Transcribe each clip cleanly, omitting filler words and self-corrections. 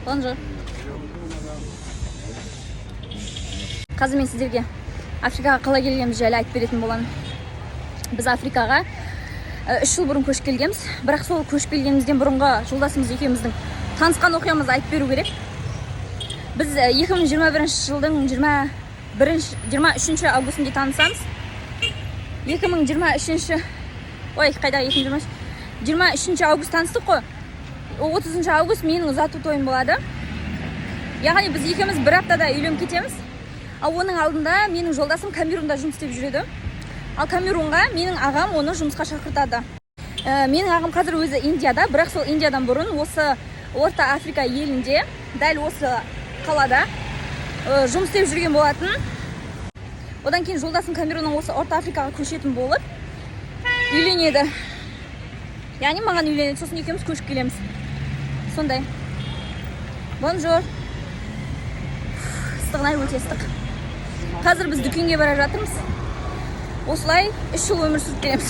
Bonjour. Қазір мен сіздерге Африкаға қалай келгеніміз жайлы айтып беретін боламын. Біз Африкаға 3 жыл бұрын көшіп келгенбіз. Бірақ сол көшіп келгенімізден бұрынғы жолдасымыз екеуміздің танысқан оқиғамызды айтып беру керек. Біз 2021 жылдың 23 августында танысамыз. 23 август таныстық қой. 30 август менің ұзату тойым болады. Яғни біз екеуміз бір аптада үйленіп кетеміз. Ал оның алдында менің жолдасым Камерунда жұмыс істеп жүреді. Ал Камерунға менің ағам оны жұмысқа шақыртады. Менің ағам қазір өзі Индияда, бірақ сол Индиядан бұрын осы Орта Африка елінде, дәл осы қалада жұмыс істеп жүрген болатын. Одан кейін жолдасым Камеруннан осы Орта Африкаға көшетін болып үйленеді. Яғни маған үйленеді, сосын екеуміз көшіп келеміз. Сондай. Bonjour. Ыстығына өте ыстық. Қазір біз дүкенге бара жатырмыз. Осылай 3 жыл өмір сүріп келеміз.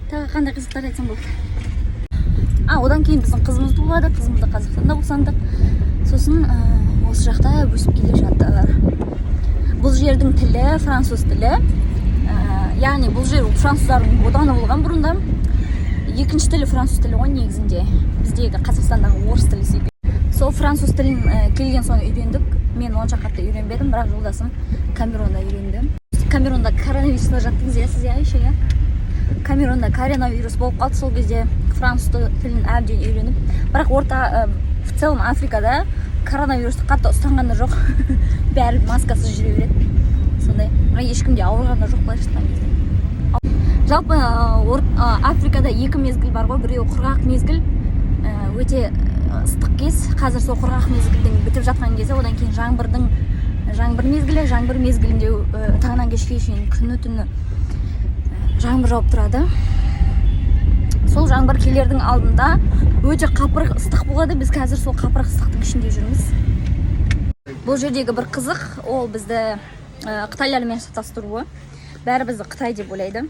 Тағы қандай қызықтар айтсам болады. Одан кейін біздің қызымыз туылады. Қызымызды Қазақстанда босандық. Сосын осы жақта өсіп келе жатыр. Бұл жердің тілі француз тілі. Яғни бұл жер француздардың отаны болған бұрында. Екінші тілі француз тілі ғой негізінде. Біздегі Қазақстандағы орыс тілі секілді. Сол француз тілін келген соң үйрендік. Мен онша қатты үйренбедім, бірақ жолдасым Камерунда үйренді. Камерунда коронавирусқа жаттыңыз, сіз еще, иә? Камерунда коронавирус болып қалды, сол кезде француз тілін әбден үйреніп. Бірақ в целом Африкада коронавирусты қатты ұстанғанда жоқ. Бәрі маскасыз жүре береді. Сондай. Ешкімде ауырғанда жоқ былайша айтқан кезде. Жалпы Африкада 2 мезгіл бар ғой, біреуі құрғақ мезгіл, өте ыстық кез. Қазір сол құрғақ мезгілдің бітіп жатқан кезде, одан кейін жаңбыр мезгілінде таңнан кешке шейін күні түні жаңбыр жауып тұрады. Сол жаңбыр келердің алдында өте қапырық ыстық болады. Біз қазір сол қапырық ыстықтың ішінде жүрміз. Бұл жердегі бір қызық, ол бізді Қытайлармен шатастыруы. Бәрі бізді Қытай деп ойлайды.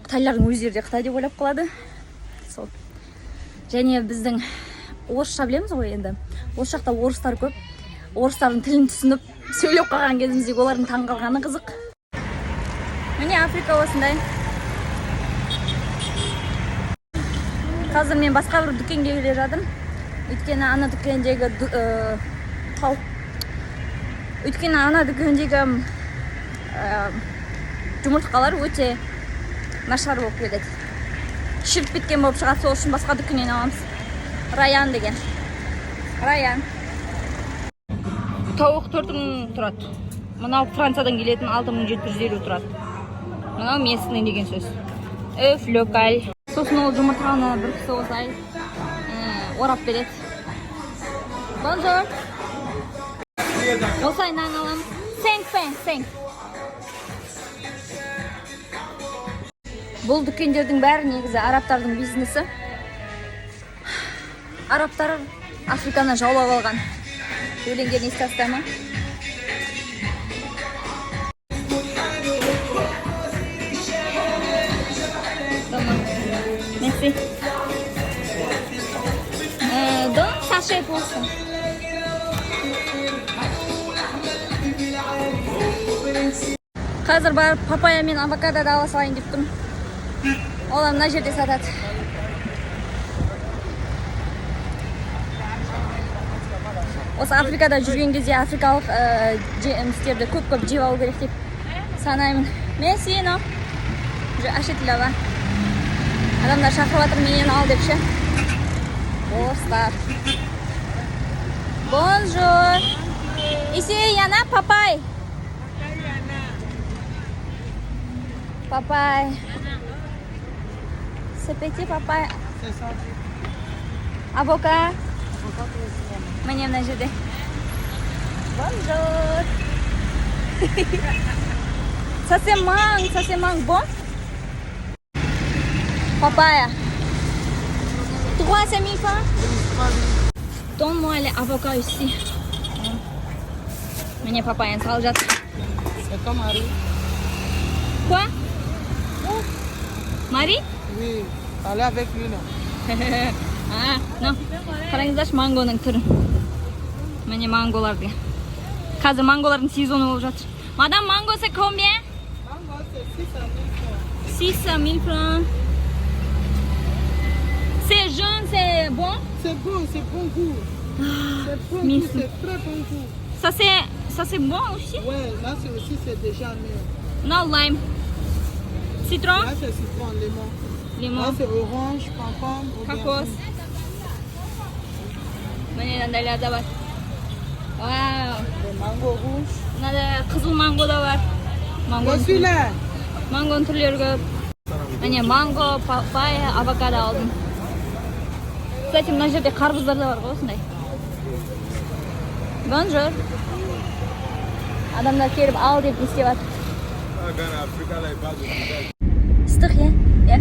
Қытайлардың өздері де Қытай деп ойлап қалады. Сол. Және біздің орысша білеміз ғой енді. Осы жақта орыстар көп. Орыстардың тілін түсініп сөйлеп қалған кезіміздегі олардың таң қалғаны қызық. Міне Африка осындай. Қазір мен басқа бір дүкенге келе жатырмын. Өйткені ана дүкендегі жұмыртқалар өте нашар болып келеді. Шіріп кеткен болып шығады, сол үшін басқа дүкеннен аламыз. Раян деген. Раян. Тауық 4000 тұрады. Мынау Франциядан келетін 6750 тұрады. Мынау местный деген сөз. Өф, локаль. Сосын ол жұмыртқаны бір кісі осылай орап береді. Bonjour. Осылай нан аламыз. 5. Бұл дүкендердің бәрі негізі арабтардың бизнесі. Арабтар Африканы жаулап алған. Өлеңдер не істасты ма? Merci. Donc, sachet болсын. Қазір барып папайя мен авокадо ала салайын деп тұрмын. Олар мына жерде сатады. Осы Африкада жүрген кезде африкалық жемістерді көп жеп алу керек деп санаймын. Месси, но ашетілава. Адамдар шақырып жатыр, менен ал деп ше. Орыстар. Bonjour. Ici, il y en a papaye. Papaye. C'est petit papaye. Avocat. Мне на жерде. Bonjour. Ça c'est mangue, bon? Papaya. 3 c'est 1000 francs. Donne-moi les avocats ici. Мне папайя салып жатыр. C'est comme Marie. Quoi? Marie? Oui, parlez avec lui là. No. Қараңыздаршы мангоның түрі. Міне манголар деген. Қазір манголардың сезоны болып жатыр. Мадам, манго c'est combien? Mango, c'est 6 6 à 1000 francs. 000 francs. C'est jaune, c'est bon? C'est bon goût. C'est bon mille goût, c'est très bon goût. Ça c'est bon aussi? Ouais, là c'est aussi c'est déjà mieux. Non, lime. Citron? Là c'est citron, limon. Là Limon. c'est orange, concombre. ou bien Kokos. Міне мынандайлар да бар. Вау. Le mango rouge. Мынада қызыл манго да бар. Moi celui-là. Мангоның түрлері көп. Міне манго, папайя, авокадо алдым. Кстати, мына жерде қарбыздар да бар ғой осындай. Бонжур. Адамдар келіп ал деп не істеп жатыр. Ыстық, иә?